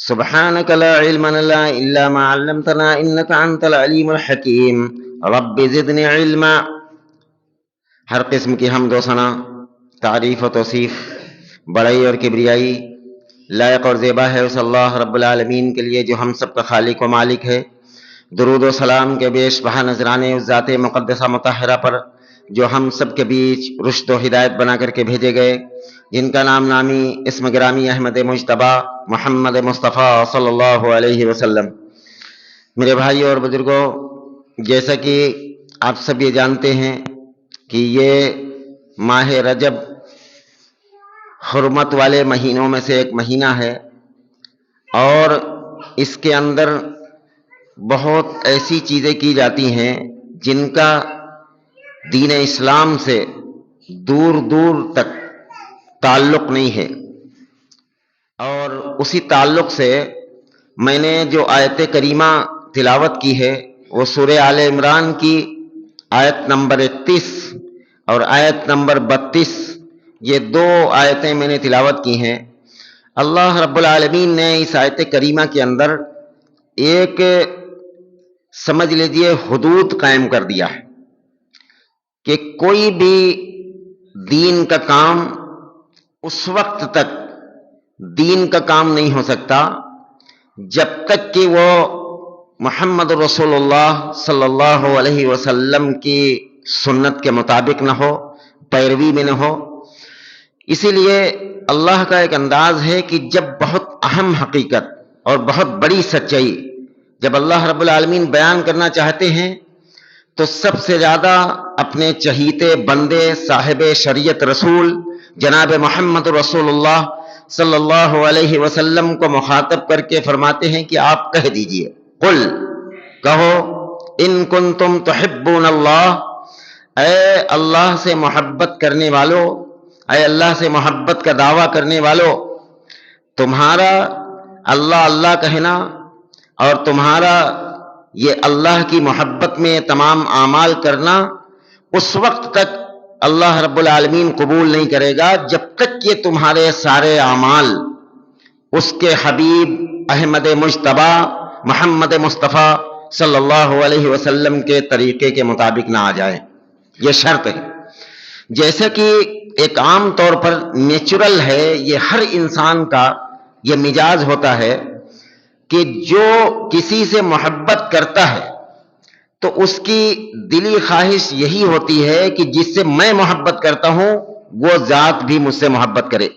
سبحانك لا علم لنا إلا ما علمتنا إنك أنت العليم الحكيم رب زدنی علما۔ ہر قسم کی حمد و ثنا، تعریف و توصیف، بڑائی اور کبریائی لائق اور زیبا ہے اس اللہ رب العالمین کے لیے جو ہم سب کا خالق و مالک ہے۔ درود و سلام کے بیش بہا نذرانے اس ذات مقدسہ مطہرہ پر جو ہم سب کے بیچ رشد و ہدایت بنا کر کے بھیجے گئے، جن کا نام نامی اسم گرامی احمد مجتبی محمد مصطفیٰ صلی اللہ علیہ وسلم۔ میرے بھائی اور بزرگوں، جیسا کہ آپ سب یہ جانتے ہیں کہ یہ ماہ رجب حرمت والے مہینوں میں سے ایک مہینہ ہے، اور اس کے اندر بہت ایسی چیزیں کی جاتی ہیں جن کا دین اسلام سے دور دور تک تعلق نہیں ہے۔ اور اسی تعلق سے میں نے جو آیت کریمہ تلاوت کی ہے وہ سورہ آل عمران کی آیت نمبر 31 اور آیت نمبر 32، یہ دو آیتیں میں نے تلاوت کی ہیں۔ اللہ رب العالمین نے اس آیت کریمہ کے اندر ایک سمجھ لیجئے حدود قائم کر دیا ہے کہ کوئی بھی دین کا کام اس وقت تک دین کا کام نہیں ہو سکتا جب تک کہ وہ محمد رسول اللہ صلی اللہ علیہ وسلم کی سنت کے مطابق نہ ہو، پیروی میں نہ ہو۔ اسی لیے اللہ کا ایک انداز ہے کہ جب بہت اہم حقیقت اور بہت بڑی سچائی جب اللہ رب العالمین بیان کرنا چاہتے ہیں تو سب سے زیادہ اپنے چہیتے بندے صاحب شریعت رسول جناب محمد رسول اللہ صلی اللہ علیہ وسلم کو مخاطب کر کے فرماتے ہیں کہ آپ کہہ دیجئے، قل، کہو، ان کنتم تحبون اللہ، اے اللہ سے محبت کرنے والو، اے اللہ سے محبت کا دعویٰ کرنے والو، تمہارا اللہ اللہ کہنا اور تمہارا یہ اللہ کی محبت میں تمام اعمال کرنا اس وقت تک اللہ رب العالمین قبول نہیں کرے گا جب تک یہ تمہارے سارے اعمال اس کے حبیب احمد مجتبی محمد مصطفیٰ صلی اللہ علیہ وسلم کے طریقے کے مطابق نہ آ جائیں۔ یہ شرط ہے۔ جیسے کہ ایک عام طور پر نیچرل ہے، یہ ہر انسان کا یہ مزاج ہوتا ہے کہ جو کسی سے محبت کرتا ہے تو اس کی دلی خواہش یہی ہوتی ہے کہ جس سے میں محبت کرتا ہوں وہ ذات بھی مجھ سے محبت کرے۔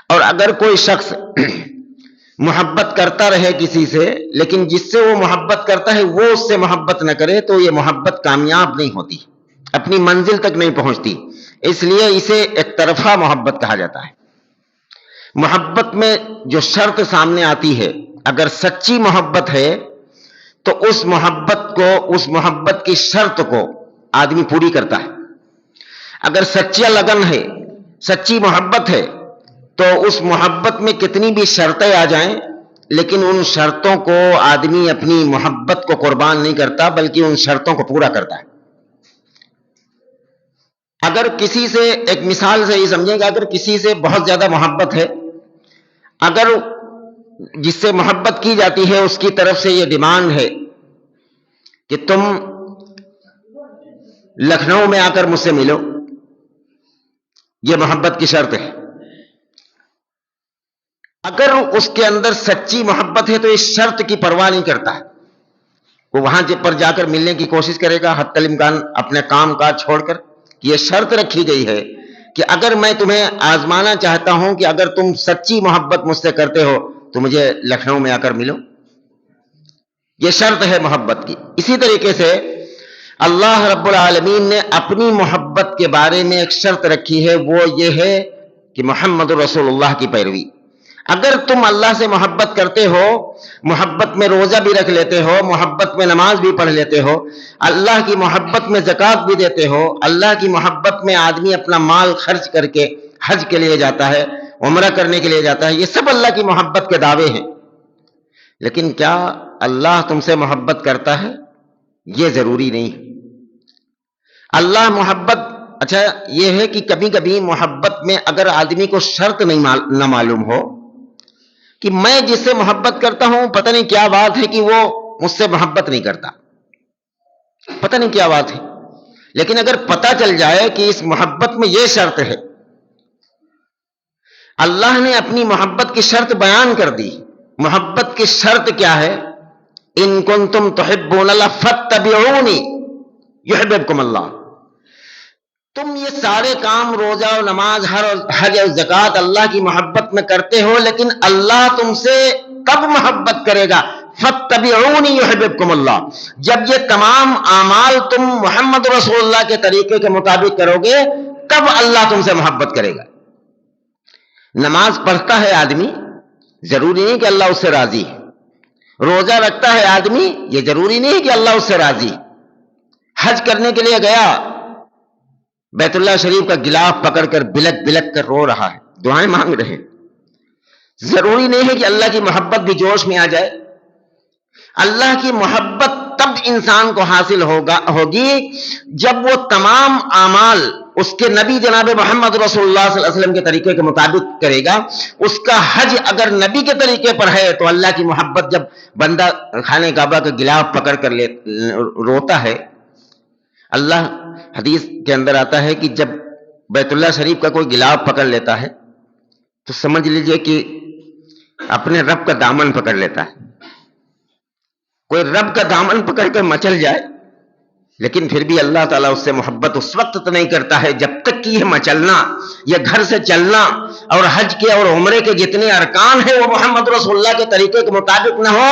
اور اگر کوئی شخص محبت کرتا رہے کسی سے لیکن جس سے وہ محبت کرتا ہے وہ اس سے محبت نہ کرے تو یہ محبت کامیاب نہیں ہوتی، اپنی منزل تک نہیں پہنچتی۔ اس لیے اسے ایک طرفہ محبت کہا جاتا ہے۔ محبت میں جو شرط سامنے آتی ہے، اگر سچی محبت ہے تو اس محبت کی شرط کو آدمی پوری کرتا ہے۔ اگر سچا لگن ہے، سچی محبت ہے تو اس محبت میں کتنی بھی شرطیں آ جائیں لیکن ان شرطوں کو آدمی اپنی محبت کو قربان نہیں کرتا بلکہ ان شرطوں کو پورا کرتا ہے۔ اگر کسی سے، ایک مثال سے یہ سمجھیں کہ اگر کسی سے بہت زیادہ محبت ہے، اگر جس سے محبت کی جاتی ہے اس کی طرف سے یہ ڈیمانڈ ہے کہ تم لکھنؤ میں آ کر مجھ سے ملو، یہ محبت کی شرط ہے۔ اگر اس کے اندر سچی محبت ہے تو اس شرط کی پرواہ نہیں کرتا ہے، وہ وہاں پر جا کر ملنے کی کوشش کرے گا حتی الامکان اپنے کام کاج چھوڑ کر۔ یہ شرط رکھی گئی ہے کہ اگر میں تمہیں آزمانا چاہتا ہوں کہ اگر تم سچی محبت مجھ سے کرتے ہو تو مجھے لکھنؤ میں آ کر ملو، یہ شرط ہے محبت کی۔ اسی طریقے سے اللہ رب العالمین نے اپنی محبت کے بارے میں ایک شرط رکھی ہے، وہ یہ ہے کہ محمد رسول اللہ کی پیروی۔ اگر تم اللہ سے محبت کرتے ہو، محبت میں روزہ بھی رکھ لیتے ہو، محبت میں نماز بھی پڑھ لیتے ہو، اللہ کی محبت میں زکوٰۃ بھی دیتے ہو، اللہ کی محبت میں آدمی اپنا مال خرچ کر کے حج کے لیے جاتا ہے، عمرہ کرنے کے لیے جاتا ہے، یہ سب اللہ کی محبت کے دعوے ہیں، لیکن کیا اللہ تم سے محبت کرتا ہے؟ یہ ضروری نہیں۔ اللہ محبت، اچھا یہ ہے کہ کبھی کبھی محبت میں اگر آدمی کو شرط نہ معلوم ہو کہ میں جس سے محبت کرتا ہوں پتہ نہیں کیا بات ہے کہ وہ مجھ سے محبت نہیں کرتا، پتہ نہیں کیا بات ہے. لیکن اگر پتہ چل جائے کہ اس محبت میں یہ شرط ہے، اللہ نے اپنی محبت کی شرط بیان کر دی. محبت کی شرط کیا ہے؟ ان کنتم تحبون اللہ فاتبعونی یحببکم اللہ. تم یہ سارے کام روزہ و نماز، حج اور زکوٰۃ اللہ کی محبت میں کرتے ہو، لیکن اللہ تم سے کب محبت کرے گا؟ فاتبعونی یحببکم اللہ. جب یہ تمام اعمال تم محمد رسول اللہ کے طریقے کے مطابق کرو گے، تب اللہ تم سے محبت کرے گا. نماز پڑھتا ہے آدمی، ضروری نہیں کہ اللہ اس سے راضی ہے. روزہ رکھتا ہے آدمی، یہ ضروری نہیں کہ اللہ اس سے راضی. حج کرنے کے لیے گیا، بیت اللہ شریف کا غلاف پکڑ کر بلک بلک کر رو رہا ہے، دعائیں مانگ رہے ہیں. ضروری نہیں ہے کہ اللہ کی محبت بھی جوش میں آ جائے. اللہ کی محبت تب انسان کو حاصل ہوگی جب وہ تمام اعمال اس کے نبی جناب محمد رسول اللہ صلی اللہ علیہ وسلم کے طریقے کے مطابق کرے گا. اس کا حج اگر نبی کے طریقے پر ہے تو اللہ کی محبت، جب بندہ خانہ کعبہ کا غلاف پکڑ کر روتا ہے، اللہ حدیث کے اندر آتا ہے کہ جب بیت اللہ شریف کا کوئی غلاف پکڑ لیتا ہے تو سمجھ لیجئے کہ اپنے رب کا دامن پکڑ لیتا ہے. کوئی رب کا دامن پکڑ کر مچل جائے، لیکن پھر بھی اللہ تعالیٰ اس سے محبت اس وقت تو نہیں کرتا ہے جب تک کہ یہ مچلنا، یہ گھر سے چلنا اور حج کے اور عمرے کے جتنے ارکان ہیں وہ محمد رسول اللہ کے طریقے کے مطابق نہ ہو.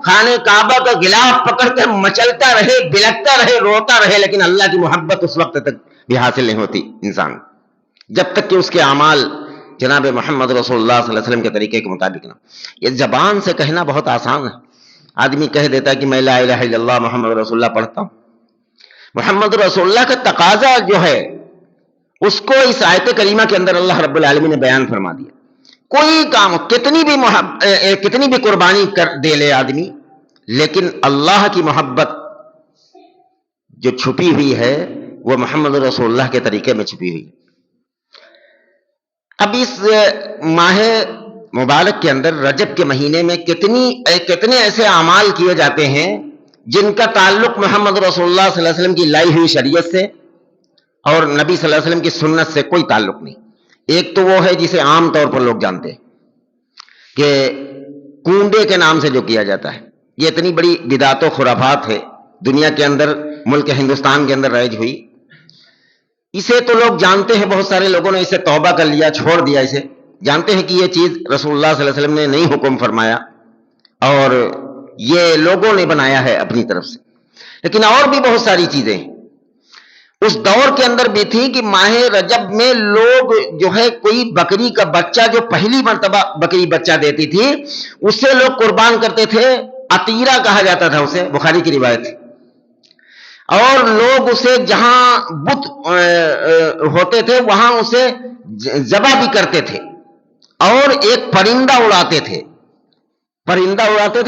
خانہ کعبہ کا غلاف پکڑ کر مچلتا رہے، بلکتا رہے، روتا رہے، لیکن اللہ کی محبت اس وقت تک بھی حاصل نہیں ہوتی انسان، جب تک کہ اس کے اعمال جناب محمد رسول اللہ صلی اللہ علیہ وسلم کے طریقے کے مطابق نہ. یہ زبان سے کہنا بہت آسان ہے. آدمی کہہ دیتا ہے کہ میں لا الہ الا اللہ محمد رسول اللہ پڑھتا ہوں. محمد رسول اللہ کا تقاضا جو ہے اس کو اس آیت کریمہ کے اندر اللہ رب العالمین نے بیان فرما دیا. کوئی کام، کتنی بھی قربانی کر دے لے آدمی، لیکن اللہ کی محبت جو چھپی ہوئی ہے وہ محمد رسول اللہ کے طریقے میں چھپی ہوئی. اب اس ماہ مبارک کے اندر رجب کے مہینے میں کتنے ایسے اعمال کیے جاتے ہیں جن کا تعلق محمد رسول اللہ صلی اللہ علیہ وسلم کی لائی ہوئی شریعت سے اور نبی صلی اللہ علیہ وسلم کی سنت سے کوئی تعلق نہیں. ایک تو وہ ہے جسے عام طور پر لوگ جانتے ہیں کہ کنڈے کے نام سے جو کیا جاتا ہے، یہ اتنی بڑی بدعت و خرافات ہے دنیا کے اندر، ملک ہندوستان کے اندر رائج ہوئی. اسے تو لوگ جانتے ہیں، بہت سارے لوگوں نے اسے توبہ کر لیا، چھوڑ دیا. اسے جانتے ہیں کہ یہ چیز رسول اللہ صلی اللہ علیہ وسلم نے نہیں حکم فرمایا اور یہ لوگوں نے بنایا ہے اپنی طرف سے. لیکن اور بھی بہت ساری چیزیں اس دور کے اندر بھی تھی کہ ماہ رجب میں لوگ جو ہے کوئی بکری کا بچہ، جو پہلی مرتبہ بکری بچہ دیتی تھی، اسے لوگ قربان کرتے تھے. عطیرہ کہا جاتا تھا اسے، بخاری کی روایت. اور لوگ اسے جہاں بت ہوتے تھے وہاں اسے ذبح بھی کرتے تھے اور ایک پرندہ اڑاتے تھے.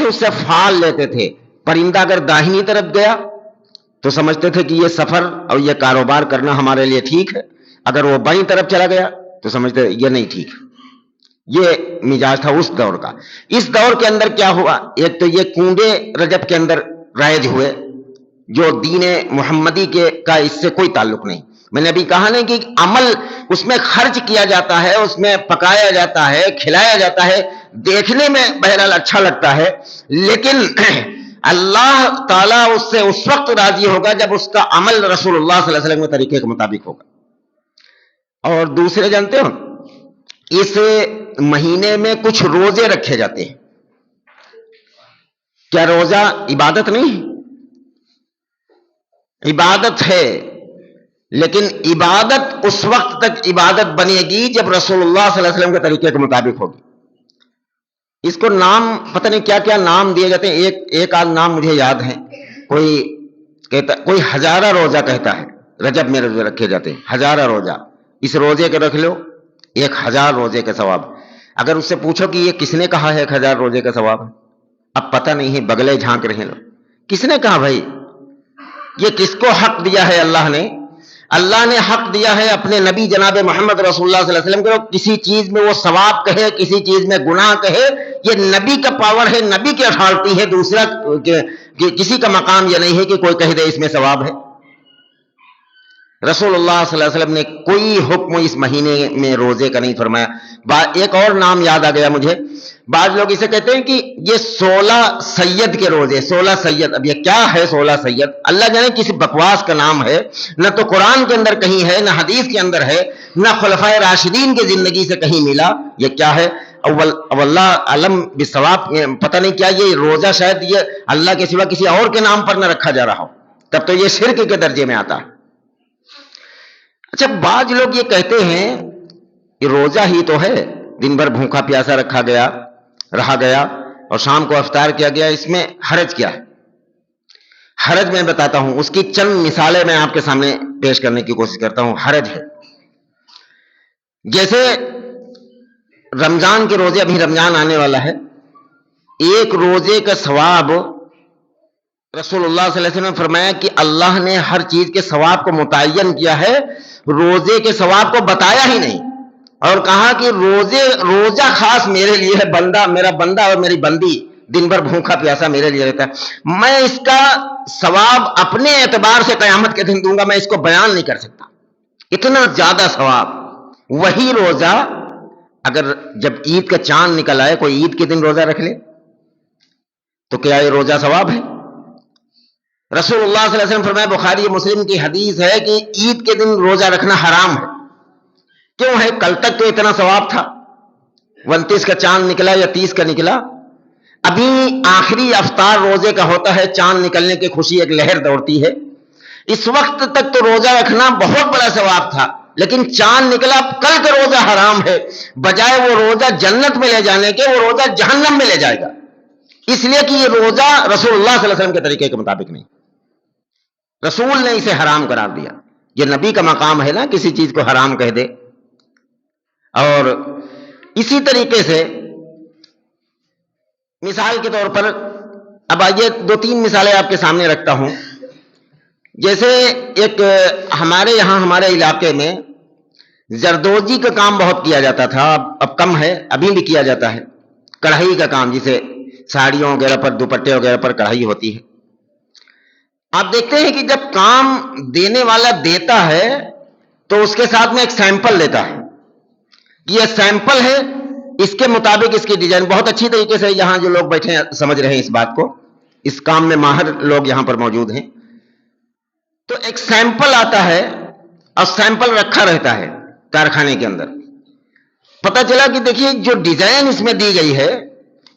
اس سے فال لیتے تھے. پرندہ اگر داہنی طرف گیا تو سمجھتے تھے کہ یہ سفر اور یہ کاروبار کرنا ہمارے لیے ٹھیک ہے، اگر وہ بائیں طرف چلا گیا تو سمجھتے تھے یہ نہیں ٹھیک. یہ مزاج تھا اس دور کا. اس دور کے اندر کیا ہوا، ایک تو یہ کنڈے رجب کے اندر رائج ہوئے جو دین محمدی کا اس سے کوئی تعلق نہیں. میں نے ابھی کہا نہیں کہ عمل اس میں خرچ کیا جاتا ہے، اس میں پکایا جاتا ہے، کھلایا جاتا ہے، دیکھنے میں بہرحال اچھا لگتا ہے، لیکن اللہ تعالیٰ اس سے اس وقت راضی ہوگا جب اس کا عمل رسول اللہ صلی اللہ علیہ وسلم کے طریقے کے مطابق ہوگا. اور دوسرے جانتے ہو، اس مہینے میں کچھ روزے رکھے جاتے ہیں. کیا روزہ عبادت نہیں ہے؟ عبادت ہے، لیکن عبادت اس وقت تک عبادت بنے گی جب رسول اللہ صلی اللہ علیہ وسلم کے طریقے کے مطابق ہوگی. اس کو نام پتہ نہیں کیا کیا نام دیے جاتے ہیں. ایک آدھ نام مجھے یاد ہے، کوئی ہزارہ روزہ کہتا ہے. رجب میں روزے رکھے جاتے ہیں، ہزارہ روزہ. اس روزے کے رکھ لو 1000 روزے کا ثواب. اگر اس سے پوچھو کہ یہ کس نے کہا ہے 1000 روزے کا ثواب ہے، اب پتہ نہیں ہے، بگلے جھانک رہے لوگ. کس نے کہا بھائی؟ یہ کس کو حق دیا ہے؟ اللہ نے. اللہ نے حق دیا ہے اپنے نبی جناب محمد رسول اللہ صلی اللہ علیہ وسلم کو. کسی چیز میں وہ ثواب کہے، کسی چیز میں گناہ کہے، یہ نبی کا پاور ہے، نبی کی اتھارٹی ہے، دوسرا کسی کا مقام یہ نہیں ہے کہ کوئی کہہ دے اس میں ثواب ہے۔ رسول اللہ صلی اللہ علیہ وسلم نے کوئی حکم اس مہینے میں روزے کا نہیں فرمایا۔ ایک اور نام یاد آ گیا مجھے، بعض لوگ اسے کہتے ہیں کہ یہ 16 سید کے روزے، 16 سید۔ اب یہ کیا ہے 16 سید؟ اللہ جانے، کسی بکواس کا نام ہے، نہ تو قرآن کے اندر کہیں ہے، نہ حدیث کے اندر ہے، نہ خلفائے راشدین کی زندگی سے کہیں ملا۔ یہ کیا ہے؟ واللہ علم بالصواب، پتہ نہیں کیا یہ روزہ شاید یہ اللہ کے سوا کسی اور کے نام پر نہ رکھا جا رہا ہو، تب تو یہ شرک کے درجے میں آتا ہے۔ اچھا، بعض لوگ یہ کہتے ہیں کہ روزہ ہی تو ہے، دن بھر بھوکا پیاسا رہا گیا اور شام کو افطار کیا گیا، اس میں حرج کیا ہے؟ حرج میں بتاتا ہوں، اس کی چند مثالیں میں آپ کے سامنے پیش کرنے کی کوشش کرتا ہوں۔ حرج ہے جیسے رمضان کے روزے، ابھی رمضان آنے والا ہے، ایک روزے کا ثواب رسول اللہ صلی اللہ علیہ وسلم نے فرمایا کہ اللہ نے ہر چیز کے ثواب کو متعین کیا ہے، روزے کے ثواب کو بتایا ہی نہیں، اور کہا کہ روزہ خاص میرے لیے ہے، میرا بندہ اور میری بندی دن بھر بھوکا پیاسا میرے لیے رہتا ہے، میں اس کا ثواب اپنے اعتبار سے قیامت کے دن دوں گا، میں اس کو بیان نہیں کر سکتا، اتنا زیادہ ثواب۔ وہی روزہ اگر جب عید کا چاند نکل آئے، کوئی عید کے دن روزہ رکھ لے تو کیا یہ روزہ ثواب ہے؟ رسول اللہ صلی اللہ علیہ وسلم فرمایا، بخاری مسلم کی حدیث ہے کہ عید کے دن روزہ رکھنا حرام ہے۔ کیوں ہے؟ کل تک تو اتنا ثواب تھا، 29 کا چاند نکلا یا 30 کا نکلا، ابھی آخری افطار روزے کا ہوتا ہے، چاند نکلنے کی خوشی ایک لہر دوڑتی ہے، اس وقت تک تو روزہ رکھنا بہت بڑا ثواب تھا، لیکن چاند نکلا، کل کا روزہ حرام ہے، بجائے وہ روزہ جنت میں لے جانے کے وہ روزہ جہنم میں لے جائے گا، اس لیے کہ یہ روزہ رسول اللہ صلی اللہ علیہ وسلم کے طریقے کے مطابق نہیں، رسول نے اسے حرام قرار دیا۔ یہ نبی کا مقام ہے نا، کسی چیز کو حرام کہہ دے۔ اور اسی طریقے سے مثال کے طور پر اب آئیے 2-3 مثالیں آپ کے سامنے رکھتا ہوں۔ جیسے ایک ہمارے یہاں ہمارے علاقے میں زردوزی کا کام بہت کیا جاتا تھا، اب کم ہے، ابھی بھی کیا جاتا ہے، کڑھائی کا کام، جسے ساڑیوں وغیرہ پر، دوپٹے وغیرہ پر کڑھائی ہوتی ہے۔ آپ دیکھتے ہیں کہ جب کام دینے والا دیتا ہے تو اس کے ساتھ میں ایک سیمپل دیتا ہے، یہ سیمپل ہے، اس کے مطابق اس کی ڈیزائن بہت اچھی طریقے سے، یہاں جو لوگ بیٹھے ہیں سمجھ رہے ہیں اس بات کو، اس کام میں ماہر لوگ یہاں پر موجود ہیں۔ تو ایک سیمپل آتا ہے اور سیمپل رکھا رہتا ہے کارخانے کے اندر، پتہ چلا کہ دیکھیے جو ڈیزائن اس میں دی گئی ہے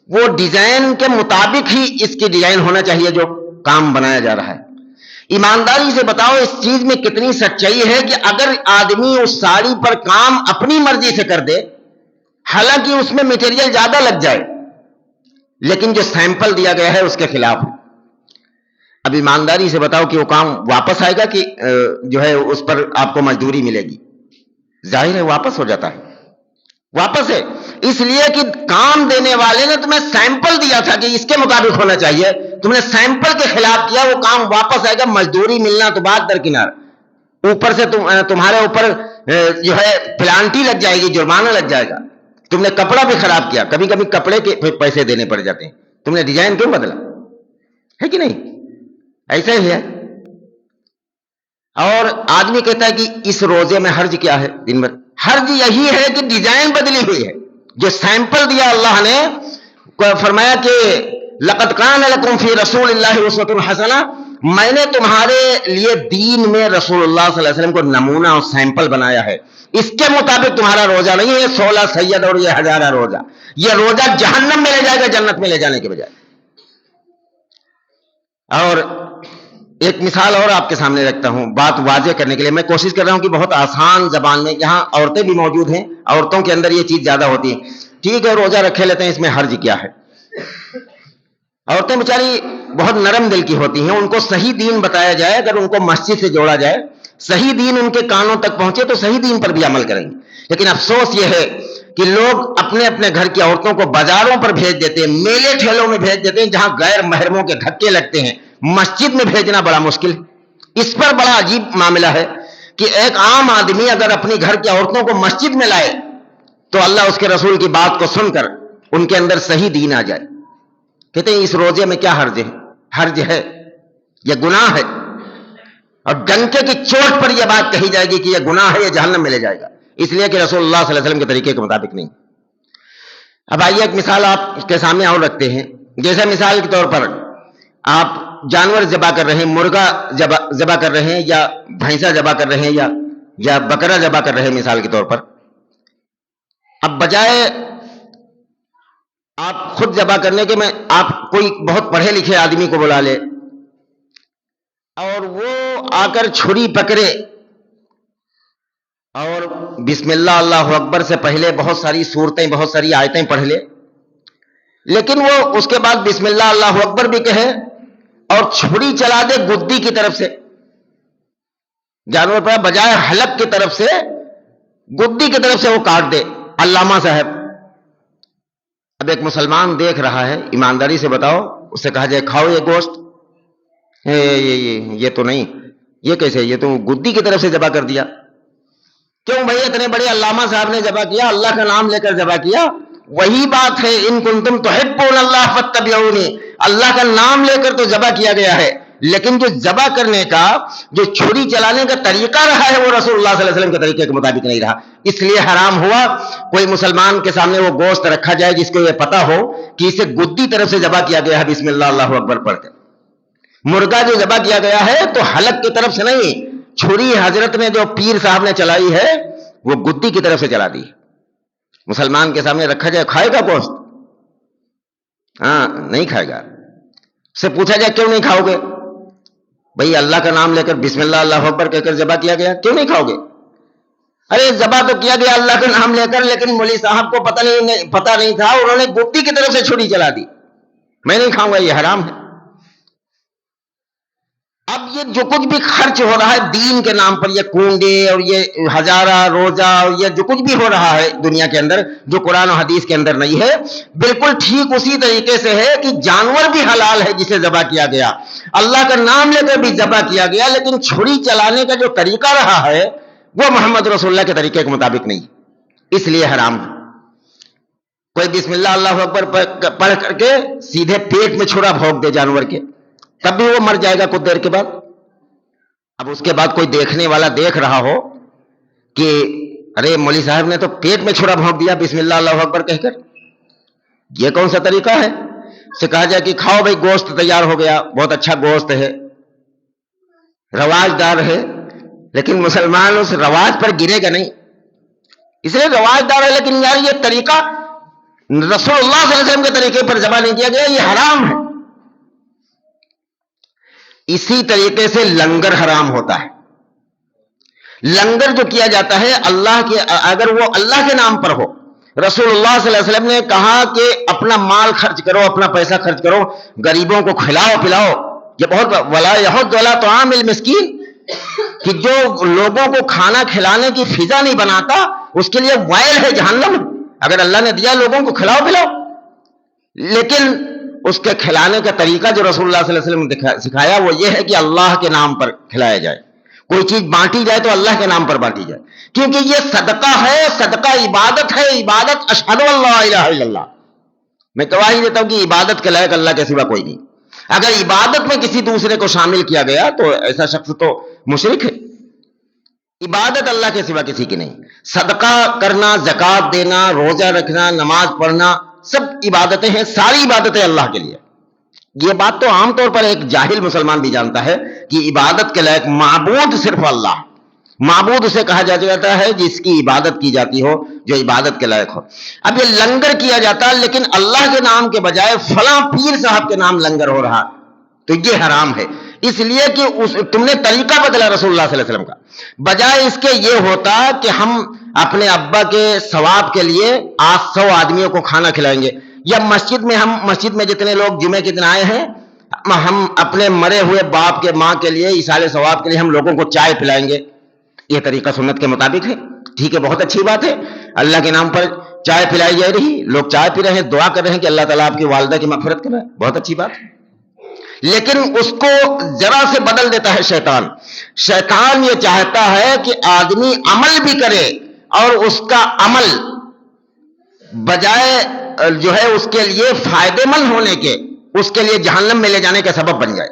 وہ ڈیزائن کے مطابق ہی اس کی ڈیزائن ہونا چاہیے جو کام بنایا جا رہا ہے۔ ایمانداری سے بتاؤ اس چیز میں کتنی سچائی ہے کہ اگر آدمی اس ساڑی پر کام اپنی مرضی سے کر دے، حالانکہ اس میں میٹیریل زیادہ لگ جائے، لیکن جو سیمپل دیا گیا ہے اس کے خلاف، اب ایمانداری سے بتاؤ کہ وہ کام واپس آئے گا کہ جو ہے اس پر آپ کو مزدوری ملے گی؟ ظاہر ہے واپس ہو جاتا ہے، واپس ہے، اس لیے کہ کام دینے والے نے تمہیں سیمپل دیا تھا کہ اس کے مطابق ہونا چاہیے، تم نے سیمپل کے خلاف کیا، وہ کام واپس آئے گا، مزدوری ملنا تو بات درکنار، اوپر سے تمہارے اوپر جو ہے پلانٹی لگ جائے گی، جرمانہ لگ جائے گا، تم نے کپڑا بھی خراب کیا، کبھی کبھی کپڑے کے پیسے دینے پڑ جاتے ہیں، تم نے ڈیزائن کیوں بدلا، ہے کہ نہیں؟ ایسا ہی ہے۔ اور آدمی کہتا ہے کہ اس روزے میں حرج کیا ہے؟ دن بھر حرج یہی ہے کہ ڈیزائن بدلی ہوئی ہے، جو سیمپل دیا اللہ نے، فرمایا کہ لقد کان لکم فی رسول اللہ اسوۃ حسنہ، میں نے تمہارے لیے دین میں رسول اللہ صلی اللہ علیہ وسلم کو نمونہ اور سیمپل بنایا ہے، اس کے مطابق تمہارا روزہ نہیں ہے 16 سید اور یہ ہزارہ روزہ، یہ روزہ جہنم میں لے جائے گا جنت میں لے جانے کے بجائے۔ اور ایک مثال اور آپ کے سامنے رکھتا ہوں بات واضح کرنے کے لیے، میں کوشش کر رہا ہوں کہ بہت آسان زبان میں، یہاں عورتیں بھی موجود ہیں، عورتوں کے اندر یہ چیز زیادہ ہوتی ہے، ٹھیک ہے روزہ رکھے لیتے ہیں، اس میں حرج کیا ہے؟ عورتیں بیچاری بہت نرم دل کی ہوتی ہیں، ان کو صحیح دین بتایا جائے، اگر ان کو مسجد سے جوڑا جائے، صحیح دین ان کے کانوں تک پہنچے تو صحیح دین پر بھی عمل کریں گے، لیکن افسوس یہ ہے کہ لوگ اپنے اپنے گھر کی عورتوں کو بازاروں پر بھیج دیتے ہیں، میلے ٹھیلوں میں بھیج دیتے ہیں جہاں غیر محرموں کے دھکے لگتے ہیں، مسجد میں بھیجنا بڑا مشکل ہے۔ اس پر بڑا عجیب معاملہ ہے کہ ایک عام آدمی اگر اپنی گھر کی عورتوں کو مسجد میں لائے تو اللہ اس کے رسول کی بات کو سن کر ان کے اندر صحیح دین آ جائے. کہتے ہیں اس روزے میں کیا حرج ہے, یہ گناہ ہے, اور ڈنکے کی چوٹ پر یہ بات کہی جائے گی کہ یہ گناہ ہے, یہ جہنم میں لے جائے گا, اس لیے کہ رسول اللہ صلی اللہ علیہ وسلم کے طریقے کے مطابق نہیں. اب آئیے ایک مثال آپ کے سامنے اور رکھتے ہیں. جیسے مثال کے طور پر آپ جانور ذبح کر رہے ہیں, مرغا ذبح کر رہے ہیں, یا بھینسا ذبح کر رہے ہیں, یا بکرا ذبح کر رہے ہیں مثال کے طور پر. اب بجائے آپ خود ذبح کرنے کے میں آپ کوئی بہت پڑھے لکھے آدمی کو بلا لے اور وہ آ کر چھری پکڑے اور بسم اللہ اللہ اکبر سے پہلے بہت ساری صورتیں, بہت ساری آیتیں پڑھ لے, لیکن وہ اس کے بعد بسم اللہ اللہ اکبر بھی کہے اور چھری چلا دے گدی کی طرف سے, جانور پر بجائے حلق کی طرف سے گدی کی طرف سے وہ کاٹ دے. علامہ صاحب, اب ایک مسلمان دیکھ رہا ہے, ایمانداری سے بتاؤ, اس سے کہا جائے کھاؤ یہ گوشت, یہ تو نہیں, یہ کیسے, یہ تو گدی کی طرف سے ذبح کر دیا. کیوں بھائی, اتنے بڑے علامہ صاحب نے ذبح کیا, اللہ کا نام لے کر ذبح کیا. وہی بات ہے, ان کنتم تحبون اللہ فاتبعونی, اللہ کا نام لے کر تو ذبح کیا گیا ہے, لیکن جو ذبح کرنے کا, جو چھری چلانے کا طریقہ رہا ہے وہ رسول اللہ صلی اللہ علیہ وسلم کے طریقے کے مطابق نہیں رہا, اس لیے حرام ہوا. کوئی مسلمان کے سامنے وہ گوشت رکھا جائے جس کو یہ پتا ہو کہ اسے گدی طرف سے ذبح کیا گیا ہے بسم اللہ اللہ اکبر پڑھ کر. مرغا جو ذبح کیا گیا ہے تو حلق کی طرف سے نہیں, چھری حضرت نے جو پیر صاحب نے چلائی ہے وہ گدی کی طرف سے چلا دی. مسلمان کے سامنے رکھا جائے, کھائے گا گوشت؟ ہاں, نہیں کھائے گا. سے پوچھا جائے کیوں نہیں کھاؤ گے؟ بھئی اللہ کا نام لے کر بسم اللہ اللہ اکبر کہہ کر ذبح کیا گیا, کیوں نہیں کھاؤ گے؟ ارے ذبح تو کیا گیا اللہ کا نام لے کر, لیکن مولوی صاحب کو پتہ نہیں تھا, انہوں نے گدی کی طرف سے چھری چلا دی, میں نہیں کھاؤں گا, یہ حرام ہے. اب یہ جو کچھ بھی خرچ ہو رہا ہے دین کے نام پر, یہ کنڈے اور یہ ہزارہ روزہ اور یہ جو کچھ بھی ہو رہا ہے دنیا کے اندر, جو قرآن و حدیث کے اندر نہیں ہے, بالکل ٹھیک اسی طریقے سے ہے کہ جانور بھی حلال ہے جسے ذبح کیا گیا, اللہ کا نام لے کر بھی ذبح کیا گیا, لیکن چھری چلانے کا جو طریقہ رہا ہے وہ محمد رسول اللہ کے طریقے کے مطابق نہیں, اس لیے حرام. کوئی بسم اللہ اللہ اکبر پڑھ کر کے سیدھے پیٹ میں چھرا بھونک دے جانور کے, تب بھی وہ مر جائے گا کچھ دیر کے بعد. اب اس کے بعد کوئی دیکھنے والا دیکھ رہا ہو کہ ارے مولوی صاحب نے تو پیٹ میں چھرا بھونک دیا بسم اللہ اللہ اکبر کہہ کر, یہ کون سا طریقہ ہے؟ سے کہا جائے کہ کھاؤ بھائی, گوشت تیار ہو گیا, بہت اچھا گوشت ہے, رواج دار ہے, لیکن مسلمان اس رواج پر گرے گا نہیں, اس لیے رواج دار ہے, لیکن یار یہ طریقہ رسول اللہ صلی اللہ علیہ وسلم کے طریقے پر ذبح نہیں کیا گیا, یہ حرام ہے. اسی طریقے سے لنگر حرام ہوتا ہے. لنگر جو کیا جاتا ہے اللہ کے, اگر وہ اللہ کے نام پر ہو, رسول اللہ صلی اللہ علیہ وسلم نے کہا کہ اپنا مال خرچ کرو, اپنا پیسہ خرچ کرو, غریبوں کو کھلاؤ پلاؤ. یہ بہت ولا یحض علی طعام المسکین, کہ جو لوگوں کو کھانا کھلانے کی فضا نہیں بناتا اس کے لیے وائل ہے جہنم. اگر اللہ نے دیا لوگوں کو کھلاؤ پلاؤ, لیکن اس کے کھلانے کا طریقہ جو رسول اللہ صلی اللہ علیہ وسلم نے سکھایا وہ یہ ہے کہ اللہ کے نام پر کھلایا جائے. کوئی چیز بانٹی جائے تو اللہ کے نام پر بانٹی جائے, کیونکہ یہ صدقہ ہے, صدقہ عبادت ہے. عبادت اشہد ان لا الہ الا اللہ, میں گواہی دیتا ہوں کہ عبادت کے لائق اللہ کے سوا کوئی نہیں. اگر عبادت میں کسی دوسرے کو شامل کیا گیا تو ایسا شخص تو مشرک ہے. عبادت اللہ کے سوا کسی کی نہیں. صدقہ کرنا, زکوٰۃ دینا, روزہ رکھنا, نماز پڑھنا, سب عبادتیں ہیں, ساری عبادتیں اللہ کے لیے. یہ بات تو عام طور پر ایک جاہل مسلمان بھی جانتا ہے کہ عبادت کے لائق معبود صرف اللہ. معبود اسے کہا جاتا ہے جس کی عبادت کی جاتی ہو, جو عبادت کے لائق ہو. اب یہ لنگر کیا جاتا ہے, لیکن اللہ کے نام کے بجائے فلاں پیر صاحب کے نام لنگر ہو رہا, تو یہ حرام ہے. اس لیے کہ تم نے طریقہ بدلا رسول اللہ صلی اللہ علیہ وسلم کا. بجائے اس کے یہ ہوتا کہ ہم اپنے ابا کے ثواب کے لیے 800 آدمیوں کو کھانا کھلائیں گے, یا مسجد میں جتنے لوگ جمعے کے دن آئے ہیں, ہم اپنے مرے ہوئے باپ کے ماں کے لیے ایصال ثواب کے لیے ہم لوگوں کو چائے پلائیں گے. یہ طریقہ سنت کے مطابق ہے, ٹھیک ہے, بہت اچھی بات ہے. اللہ کے نام پر چائے پلائی جا رہی, لوگ چائے پی رہے ہیں, دعا کر رہے ہیں کہ اللہ تعالیٰ آپ کی والدہ کی مغفرت کرے, بہت اچھی بات ہے. لیکن اس کو ذرا سے بدل دیتا ہے شیطان. شیطان یہ چاہتا ہے کہ آدمی عمل بھی کرے اور اس کا عمل بجائے جو ہے اس کے لیے فائدے مند ہونے کے، اس کے لیے جہنم میں لے جانے کا سبب بن جائے.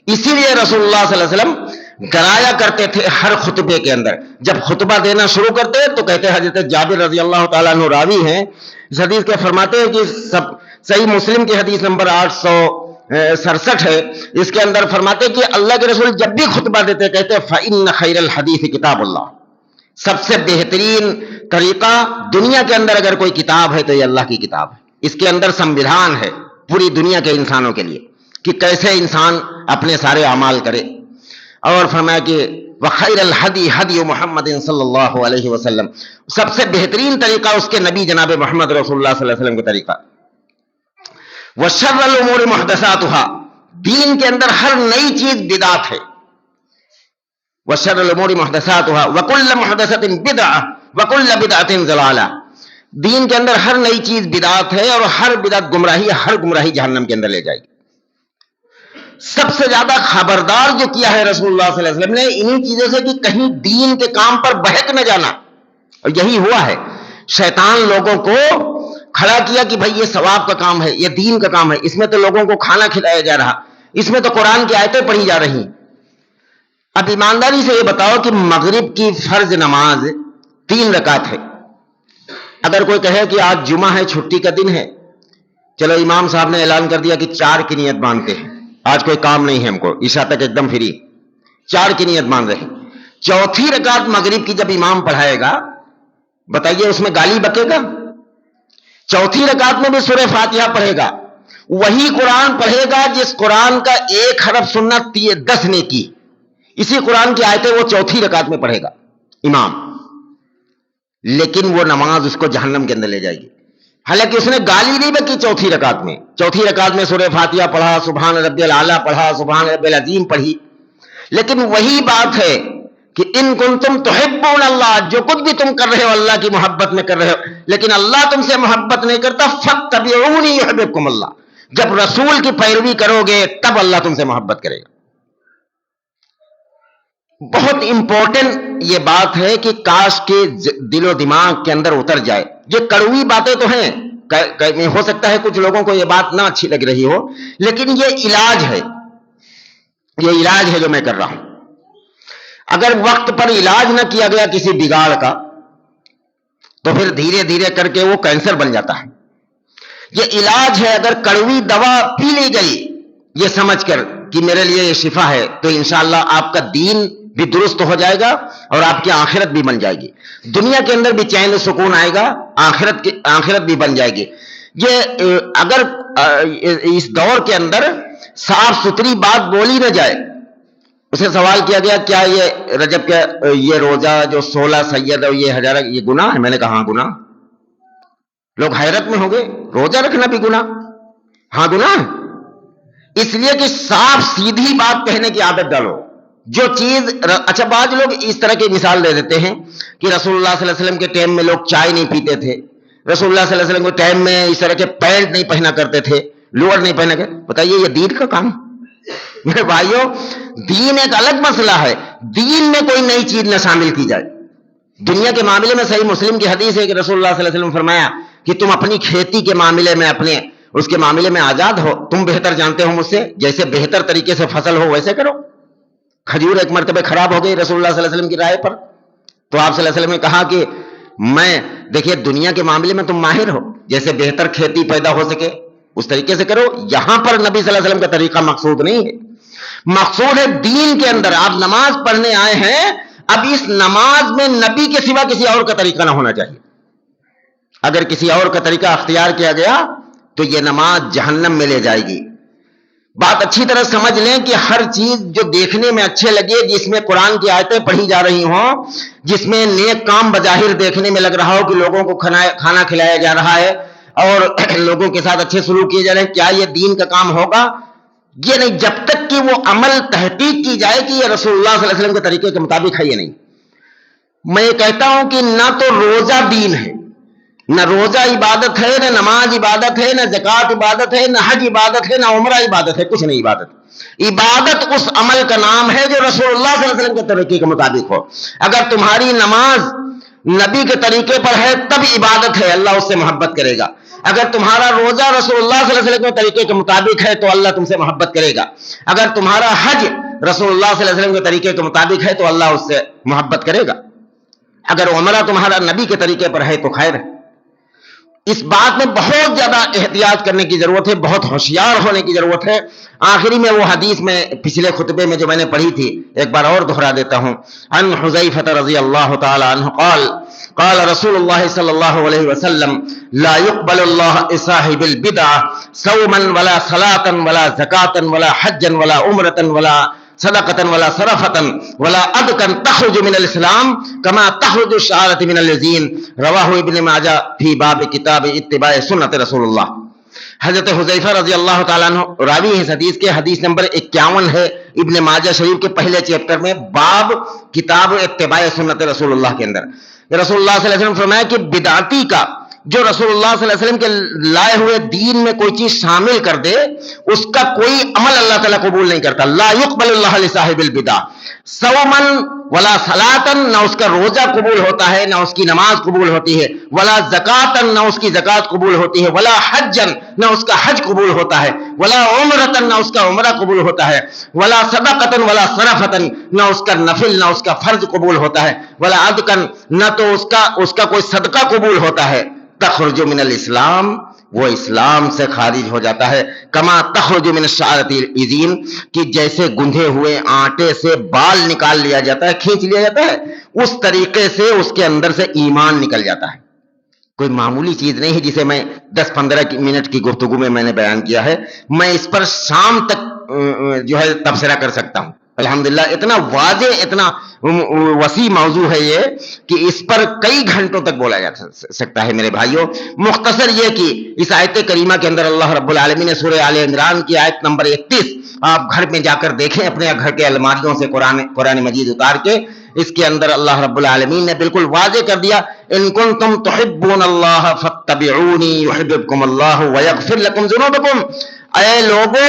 اسی لیے رسول اللہ صلی اللہ علیہ وسلم ڈرایا کرتے تھے ہر خطبے کے اندر. جب خطبہ دینا شروع کرتے تو کہتے، حضرت جابر رضی اللہ تعالیٰ عنہ راوی ہیں اس حدیث کے، فرماتے ہیں کہ صحیح مسلم کی حدیث نمبر 867 ہے، اس کے اندر فرماتے کہ اللہ کے رسول جب بھی خطبہ دیتے کہتے فَإِنَّ خَيْرَ الْحَدِيثِ کتاب اللہ، سب سے بہترین طریقہ دنیا کے اندر اگر کوئی کتاب ہے تو یہ اللہ کی کتاب ہے. اس کے اندر سموِدھان ہے پوری دنیا کے انسانوں کے لیے کہ کیسے انسان اپنے سارے اعمال کرے. اور فرمایا کہ وَخَيْرَ الْحَدِي حَدِيُ مُحَمَّدٍ صلی اللہ علیہ وسلم، سب سے بہترین طریقہ اس کے نبی جناب محمد رسول اللہ صلی اللہ علیہ وسلم کا طریقہ. وَشَرَّ الْأُمُورِ مُحْدَثَاتُهَا، دین کے اندر ہر نئی چیز بدعت ہے. وَشَرَّ الْأُمُورِ مُحْدَثَاتُهَا وَكُلُّ مُحْدَثَةٍ بِدْعَةٍ وَكُلُّ بِدْعَةٍ ضَلَالَةٍ، دین کے اندر ہر نئی چیز بدعت ہے اور ہر بدعت گمراہی ہے، ہر گمراہی جہنم کے اندر لے جائے گی. سب سے زیادہ خبردار جو کیا ہے رسول اللہ صلی اللہ علیہ وسلم نے انہی چیزوں سے کہ کہیں دین کے کام پر بہک نہ جانا. اور یہی ہوا ہے، شیطان لوگوں کو کھڑا کیا کہ بھائی یہ ثواب کا کام ہے، یہ دین کا کام ہے، اس میں تو لوگوں کو کھانا کھلایا جا رہا، اس میں تو قرآن کی آیتیں پڑھی جا رہی. اب ایمانداری سے یہ بتاؤ کہ مغرب کی فرض نماز 3 رکعت ہے. اگر کوئی کہے کہ آج جمعہ ہے، چھٹی کا دن ہے، چلو امام صاحب نے اعلان کر دیا کہ 4 کی نیت باندھتے ہیں، آج کوئی کام نہیں ہے ہم کو، عشاء تک ایک دم فری، 4 کی نیت باندھ رہے. چوتھی رکعت مغرب کی جب امام پڑھائے گا، بتائیے اس میں گالی بکے گا؟ چوتھی رکعت میں بھی سورہ فاتحہ پڑھے گا، وہی قرآن پڑھے گا جس قرآن کا 1 حرف سننا 10 نیکی، اسی قرآن کی آیتیں وہ چوتھی رکعت میں پڑھے گا امام، لیکن وہ نماز اس کو جہنم کے اندر لے جائے گی. حالانکہ اس نے گالی نہیں بکی چوتھی رکعت میں. چوتھی رکعت میں سورہ فاتحہ پڑھا، سبحان ربی الاعلیٰ پڑھا، سبحان ربی العظیم پڑھی، لیکن وہی بات ہے کہ ان کنتم تحبون اللہ، جو کچھ بھی تم کر رہے ہو اللہ کی محبت میں کر رہے ہو، لیکن اللہ تم سے محبت نہیں کرتا. فاتبعونی یحببکم اللہ، جب رسول کی پیروی کرو گے تب اللہ تم سے محبت کرے گا. بہت امپورٹنٹ یہ بات ہے کہ کاش کے دل و دماغ کے اندر اتر جائے. یہ کڑوی باتیں تو ہیں، ہو سکتا ہے کچھ لوگوں کو یہ بات نہ اچھی لگ رہی ہو، لیکن یہ علاج ہے، یہ علاج ہے جو میں کر رہا ہوں. اگر وقت پر علاج نہ کیا گیا کسی بگاڑ کا تو پھر دھیرے دھیرے کر کے وہ کینسر بن جاتا ہے. یہ علاج ہے. اگر کڑوی دوا پی لی گئی یہ سمجھ کر کہ میرے لیے یہ شفا ہے، تو انشاءاللہ آپ کا دین بھی درست ہو جائے گا اور آپ کی آخرت بھی بن جائے گی. دنیا کے اندر بھی چین و سکون آئے گا، آخرت بھی بن جائے گی. یہ اگر اس دور کے اندر صاف ستھری بات بولی نہ جائے. اسے سوال کیا گیا کیا یہ رجب کا یہ روزہ جو 16 سید اور یہ ہزارہ یہ گناہ ہے؟ میں نے کہا ہاں گناہ. لوگ حیرت میں ہو گئے، روزہ رکھنا بھی گناہ؟ ہاں گناہ. اس لیے کہ صاف سیدھی بات کہنے کی عادت ڈالو. جو چیز اچھا، بعض لوگ اس طرح کی مثال دے دیتے ہیں کہ رسول اللہ صلی اللہ علیہ وسلم کے ٹائم میں لوگ چائے نہیں پیتے تھے، رسول اللہ صلی اللہ علیہ وسلم کے ٹائم میں اس طرح کے پینٹ نہیں پہنا کرتے تھے، لوور نہیں پہنا کرتے. بتائیے یہ دین کا کام؟ میرے بھائیوں، دین ایک الگ مسئلہ ہے. دین میں کوئی نئی چیز نہ شامل کی جائے. دنیا کے معاملے میں صحیح مسلم کی حدیث ہے کہ رسول اللہ صلی اللہ علیہ وسلم فرمایا کہ تم اپنی کھیتی کے معاملے میں اس کے معاملے میں آزاد ہو. تم بہتر جانتے ہو مجھ سے، جیسے بہتر طریقے سے فصل ہو ویسے کرو. کھجور ایک مرتبہ خراب ہو گئی رسول اللہ صلی اللہ علیہ وسلم کی رائے پر، تو آپ صلی اللہ علیہ وسلم نے کہا کہ دیکھیے دنیا کے معاملے میں تم ماہر ہو، جیسے بہتر کھیتی پیدا ہو سکے اس طریقے سے کرو. یہاں پر نبی صلی اللہ علیہ وسلم کا طریقہ مقصود نہیں ہے، مقصود ہے دین کے اندر. آپ نماز پڑھنے آئے ہیں، اب اس نماز میں نبی کے سوا کسی اور کا طریقہ نہ ہونا چاہیے. اگر کسی اور کا طریقہ اختیار کیا گیا تو یہ نماز جہنم میں لے جائے گی. بات اچھی طرح سمجھ لیں کہ ہر چیز جو دیکھنے میں اچھے لگے، جس میں قرآن کی آیتیں پڑھی جا رہی ہوں، جس میں نیک کام بظاہر دیکھنے میں لگ رہا ہو کہ لوگوں کو کھانا کھلایا جا رہا ہے اور لوگوں کے ساتھ اچھے سلوک کیے جا رہے ہیں، کیا یہ دین کا کام ہوگا؟ یہ نہیں، جب تک کہ وہ عمل تحقیق کی جائے کہ یہ رسول اللہ صلی اللہ علیہ وسلم کے طریقے کے مطابق ہے یہ نہیں. میں یہ کہتا ہوں کہ نہ تو روزہ دین ہے، نہ روزہ عبادت ہے، نہ نماز عبادت ہے، نہ زکوٰۃ عبادت ہے، نہ حج عبادت ہے، نہ عمرہ عبادت ہے. کچھ نہیں عبادت. عبادت اس عمل کا نام ہے جو رسول اللہ صلی اللہ علیہ وسلم کے طریقے کے مطابق ہو. اگر تمہاری نماز نبی کے طریقے پر ہے تب عبادت ہے، اللہ اس سے محبت کرے گا. اگر تمہارا روزہ رسول اللہ صلی اللہ علیہ وسلم کے طریقے کے مطابق ہے تو اللہ تم سے محبت کرے گا. اگر تمہارا حج رسول اللہ صلی اللہ علیہ وسلم کے طریقے کے مطابق ہے تو اللہ اس سے محبت کرے گا. اگر عمرہ تمہارا نبی کے طریقے پر ہے تو خیر ہے. اس بات میں بہت زیادہ احتیاط کرنے کی ضرورت ہے, بہت ہوشیار ہونے کی ضرورت ہے. آخری میں وہ حدیث میں پچھلے خطبے میں جو میں نے پڑھی تھی ایک بار اور دہرا دیتا ہوں. عن حذیفہ رضی اللہ تعالی عنہ قال قال رسول اللہ صلی اللہ علیہ وسلم لا يقبل اللہ صاحب البدع صوما ولا صلاة ولا زکاة ولا حجا ولا عمرة ولا صدقة ولا صرفة ولا عدقا تخرج من الاسلام كما تخرج الشعارة من اليزين رواہ ابن ماجہ فی باب کتاب اتباع سنت رسول اللہ. حضرت حذیفہ رضی اللہ تعالیٰ عنہ راوی اس حدیث کے, حدیث نمبر 51 ہے ابن ماجہ شریف کے پہلے چیپٹر میں باب کتاب اتباع سنت رسول اللہ کے اندر. رسول اللہ صلی اللہ علیہ وسلم فرمایا کہ بدعتی کا جو رسول اللہ صلی اللہ علیہ وسلم کے لائے ہوئے دین میں کوئی چیز شامل کر دے اس کا کوئی عمل اللہ تعالیٰ قبول نہیں کرتا. لا يقبل اللہ لصاحب البدع صوما ولا صلاة, نہ اس کا روزہ قبول ہوتا ہے نہ اس کی نماز قبول ہوتی ہے, ولا زکاة, نہ اس کی زکات قبول ہوتی ہے, ولا حجا, نہ اس کا حج قبول ہوتا ہے, ولا عمرة, نہ اس کا عمرہ قبول ہوتا ہے, ولا صدقة ولا صرفة, نہ اس کا نفل نہ اس کا فرض قبول ہوتا ہے, ولا عدقا, نہ تو اس کا کوئی صدقہ قبول ہوتا ہے. تخرج من الاسلام, وہ اسلام سے خارج ہو جاتا ہے. کما تخرج من الشعرۃ العظیم, کہ جیسے گندھے ہوئے آٹے سے بال نکال لیا جاتا ہے, کھینچ لیا جاتا ہے, اس طریقے سے اس کے اندر سے ایمان نکل جاتا ہے. کوئی معمولی چیز نہیں ہے جسے میں 10-15 منٹ کی گفتگو میں نے بیان کیا ہے. میں اس پر شام تک جو ہے تبصرہ کر سکتا ہوں. الحمدللہ اتنا واضح اتنا وسیع موضوع ہے یہ کہ اس پر کئی گھنٹوں تک بولا جا سکتا ہے. میرے بھائیوں, مختصر یہ کہ اس آیت کریمہ کے اندر اللہ رب العالمین نے سورہ آل عمران کی آیت نمبر 31 آپ گھر میں جا کر دیکھیں, اپنے گھر کے الماریوں سے قرآن مجید اتار کے, اس کے اندر اللہ رب العالمین نے بالکل واضح کر دیا ان کنتم تحبون اللہ فاتبعونی یحببکم اللہ ویغفر لکم ذنوبکم. اے لوگو,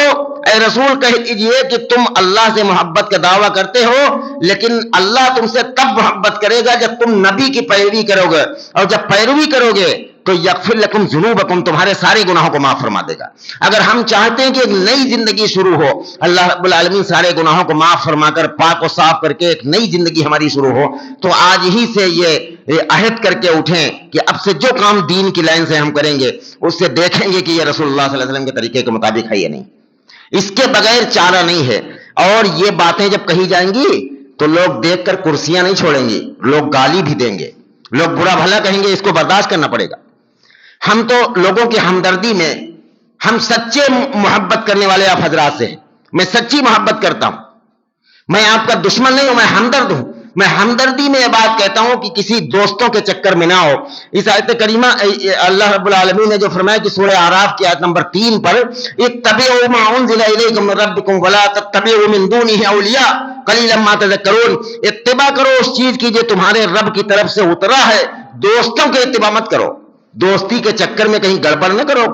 اے رسول کہہ دیجئے کہ تم اللہ سے محبت کا دعویٰ کرتے ہو, لیکن اللہ تم سے تب محبت کرے گا جب تم نبی کی پیروی کرو گے, اور جب پیروی کرو گے تو یغفر لکم ذنوبکم, تمہارے سارے گناہوں کو معاف فرما دے گا. اگر ہم چاہتے ہیں کہ ایک نئی زندگی شروع ہو, اللہ رب العالمین سارے گناہوں کو معاف فرما کر پاک و صاف کر کے ایک نئی زندگی ہماری شروع ہو, تو آج ہی سے یہ عہد کر کے اٹھیں کہ اب سے جو کام دین کی لائن سے ہم کریں گے اس سے دیکھیں گے کہ یہ رسول اللہ صلی اللہ علیہ وسلم کے طریقے کے مطابق ہے یا نہیں. اس کے بغیر چارہ نہیں ہے. اور یہ باتیں جب کہی جائیں گی تو لوگ دیکھ کر کرسیاں نہیں چھوڑیں گے, لوگ گالی بھی دیں گے, لوگ برا بھلا کہیں گے, اس کو برداشت کرنا پڑے گا. ہم تو لوگوں کی ہمدردی میں, ہم سچے محبت کرنے والے آپ حضرات سے ہیں. میں سچی محبت کرتا ہوں, میں آپ کا دشمن نہیں ہوں, میں ہمدرد ہوں. میں ہمدردی میں یہ بات کہتا ہوں کہ کسی دوستوں کے چکر میں نہ ہو. اس آیت کریمہ اللہ رب العالمین نے جو فرمایا کہ سورہ اعراف کی آیت نمبر 3 پر اتبعوا ما انزل الیکم من ربکم ولا تتبعوا من دونه اولیاء قلیلا ما تذکرون, اتباع کرو اس چیز کی جو تمہارے رب کی طرف سے اترا ہے, دوستوں کے اتباع مت کرو. دوستی کے چکر میں کہیں گڑبڑ نہ کرو,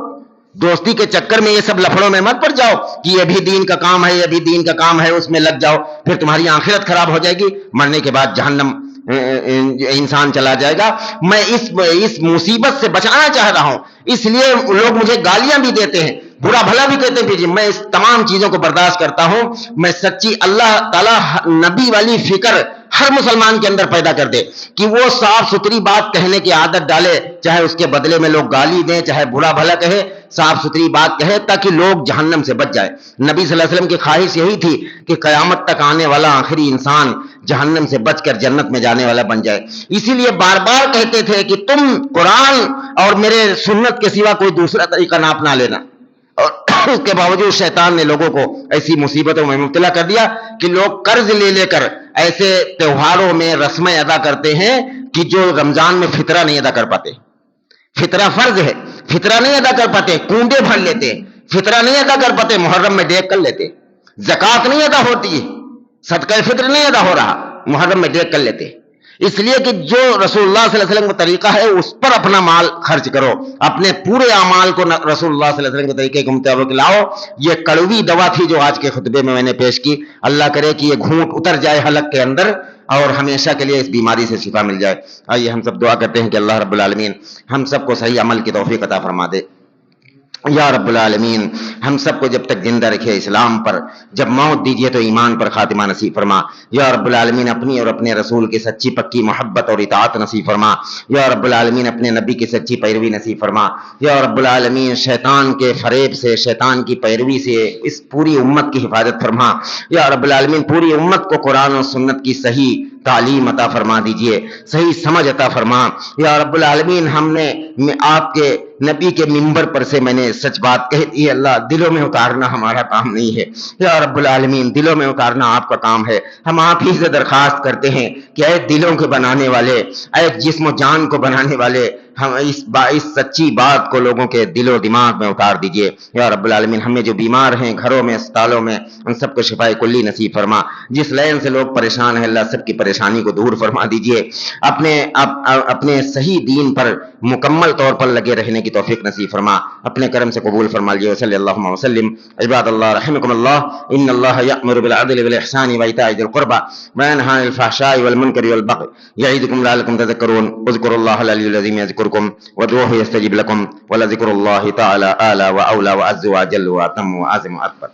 دوستی کے چکر میں یہ سب لفڑوں میں مت پڑ جاؤ کہ یہ بھی دین کا کام ہے, یہ بھی دین کا کام ہے, اس میں لگ جاؤ, پھر تمہاری آخرت خراب ہو جائے گی, مرنے کے بعد جہنم انسان چلا جائے گا. میں اس مصیبت سے بچانا چاہ رہا ہوں, اس لیے لوگ مجھے گالیاں بھی دیتے ہیں, برا بھلا بھی کہتے ہیں, میں اس تمام چیزوں کو برداشت کرتا ہوں. میں سچی اللہ تعالیٰ نبی والی فکر ہر مسلمان کے اندر پیدا کر دے کہ وہ صاف ستھری بات کہنے کی عادت ڈالے, چاہے اس کے بدلے میں لوگ گالی دیں, چاہے برا بھلا کہے, صاف ستھری بات کہے تاکہ لوگ جہنم سے بچ جائے. نبی صلی اللہ علیہ وسلم کی خواہش یہی تھی کہ قیامت تک آنے والا آخری انسان جہنم سے بچ کر جنت میں جانے والا بن جائے. اسی لیے بار بار کہتے تھے کہ تم قرآن اور میرے سنت کے سوا کوئی دوسرا طریقہ نہ اپنا لینا. اور اس کے باوجود شیطان نے لوگوں کو ایسی مصیبتوں میں مبتلا کر دیا کہ لوگ قرض لے کر ایسے تہواروں میں رسمیں ادا کرتے ہیں کہ جو رمضان میں فطرہ نہیں ادا کر پاتے. فطرہ فرض ہے, فطرہ نہیں ادا کر پاتے, کنڈے بھر لیتے. فطرہ نہیں ادا کر پاتے, محرم میں ڈیک کر لیتے. زکوٰۃ نہیں ادا ہوتی ہے, صدقہ فطر نہیں ادا ہو رہا, محرم میں ڈیک کر لیتے. اس لیے کہ جو رسول اللہ صلی اللہ علیہ وسلم کا طریقہ ہے اس پر اپنا مال خرچ کرو، اپنے پورے اعمال کو رسول اللہ صلی اللہ علیہ وسلم کے طریقے کے مطابق لاؤ۔ یہ کڑوی دوا تھی جو آج کے خطبے میں نے پیش کی، اللہ کرے کہ یہ گھونٹ اتر جائے حلق کے اندر اور ہمیشہ کے لیے اس بیماری سے شفا مل جائے۔ آئیے ہم سب دعا کرتے ہیں کہ اللہ رب العالمین ہم سب کو صحیح عمل کی توفیق عطا فرما دے۔ یا رب العالمین ہم سب کو جب تک زندہ رکھے اسلام پر، جب موت دیجیے تو ایمان پر خاتمہ نصیب فرما۔ یا رب العالمین اپنی اور اپنے رسول کی سچی پکی محبت اور اطاعت نصیب فرما۔ یا رب العالمین اپنے نبی کی سچی پیروی نصیب فرما۔ یا رب العالمین شیطان کے فریب سے، شیطان کی پیروی سے اس پوری امت کی حفاظت فرما۔ یا رب العالمین پوری امت کو قرآن و سنت کی صحیح تعلیم عطا فرما دیجئے، صحیح سمجھ عطا فرما۔ یا رب العالمین ہم نے آپ کے نبی کے منبر پر سے میں نے سچ بات کہہ دی ہے، اللہ دلوں میں اتارنا ہمارا کام نہیں ہے، یا رب العالمین دلوں میں اتارنا آپ کا کام ہے۔ ہم آپ ہی سے درخواست کرتے ہیں کہ اے دلوں کے بنانے والے، اے جسم و جان کو بنانے والے، ہم اس سچی بات کو لوگوں کے دل و دماغ میں اتار دیجئے۔ یا رب العالمین ہمیں جو بیمار ہیں گھروں میں اسپتالوں میں ان سب کو شفائے کلی نصیب فرما۔ جس لین سے لوگ پریشان ہیں اللہ سب کی پریشانی کو دور فرما دیجئے، اپنے صحیح دین پر مکمل طور پر لگے رہنے کی توفیق نصیب فرما، اپنے کرم سے قبول فرما لیجئے۔ صلی اللہ وسلم عباد اللہ رحمکم اللہ ان اللہ یأمر بالعدل والإحسان وإیتاء ذی القربى وینہی عن الفحشاء والمنکر والبغی یعظکم لعلکم تذکرون اذکروا اللہ العلی العظیم یذکرکم وادعوہ یستجب لکم ولذکر اللہ تعالی اعلی واولی واعز واجل واتم واعظم واکبر۔